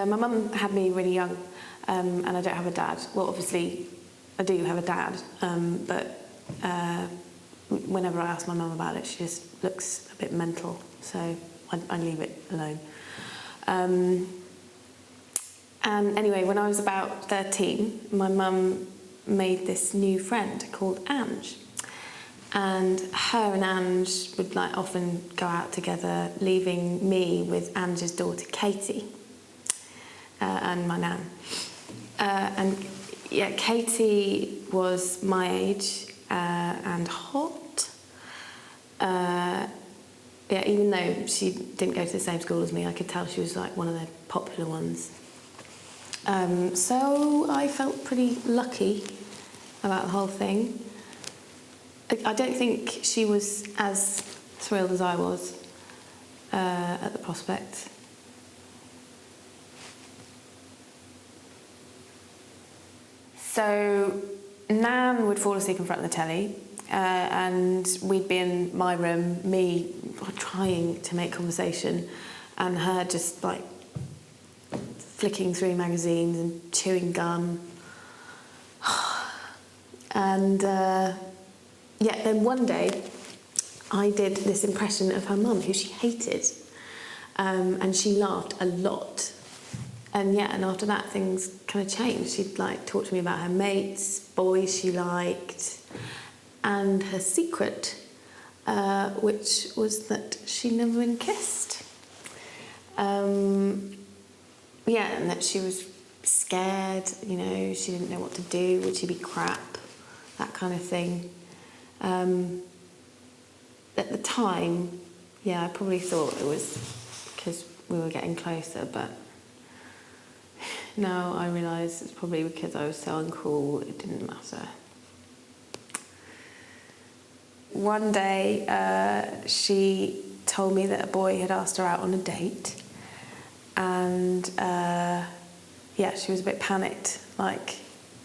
My mum had me really young, and I don't have a dad. Well, obviously, I do have a dad, but whenever I ask my mum about it, she just looks a bit mental, so I leave it alone. And anyway, when I was about 13, my mum made this new friend called Ange. And her and Ange would like often go out together, leaving me with Ange's daughter Katie and my nan. And yeah, Katie was my age and hot. Yeah, even though she didn't go to the same school as me, I could tell she was like one of the popular ones. So I felt pretty lucky about the whole thing. I don't think she was as thrilled as I was at the prospect. So Nan would fall asleep in front of the telly, and we'd be in my room, me trying to make conversation, and her just like flicking through magazines and chewing gum. And yeah, then one day I did this impression of her mum, who she hated, and she laughed a lot. And yeah, and after that things kind of changed. She'd like talk to me about her mates, boys she liked, and her secret, which was that she'd never been kissed. Yeah, and that she was scared, you know, she didn't know what to do, would she be crap, that kind of thing. At the time, yeah, I probably thought it was because we were getting closer, but now I realise it's probably because I was so uncool, it didn't matter. One day, she told me that a boy had asked her out on a date, and yeah, she was a bit panicked, like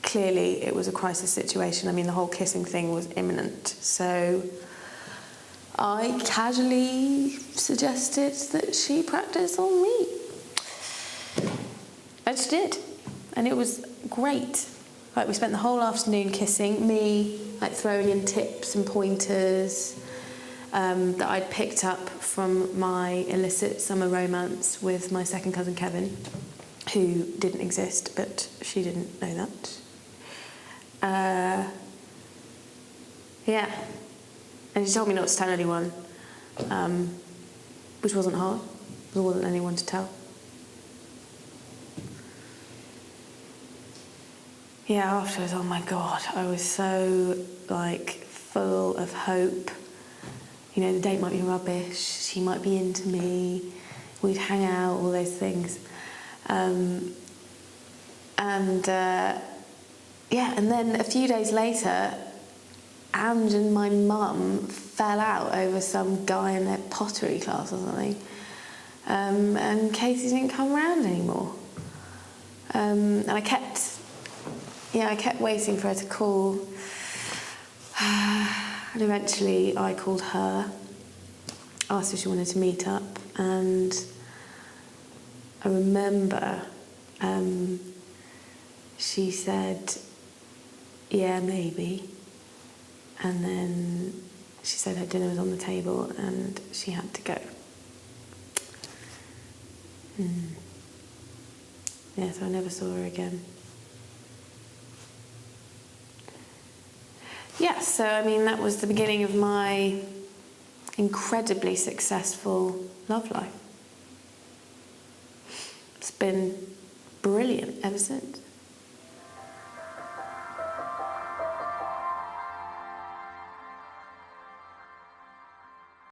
clearly it was a crisis situation. I mean, the whole kissing thing was imminent, so I casually suggested that she practice on me. And she did, and it was great. Like, we spent the whole afternoon kissing, me like throwing in tips and pointers that I'd picked up from my illicit summer romance with my second cousin Kevin, who didn't exist, but she didn't know that. Yeah, and she told me not to tell anyone, which wasn't hard. There wasn't anyone to tell. Yeah, afterwards, oh my God, I was so, like, full of hope. You know, the date might be rubbish, she might be into me, we'd hang out, all those things. Yeah, and then a few days later, Ange and my mum fell out over some guy in their pottery class or something. And Katie didn't come round anymore. And I kept waiting for her to call. And eventually I called her, asked if she wanted to meet up, and I remember she said, yeah, maybe. And then she said her dinner was on the table and she had to go. Yeah, so I never saw her again. Yeah, so I mean, that was the beginning of my incredibly successful love life. It's been brilliant ever since.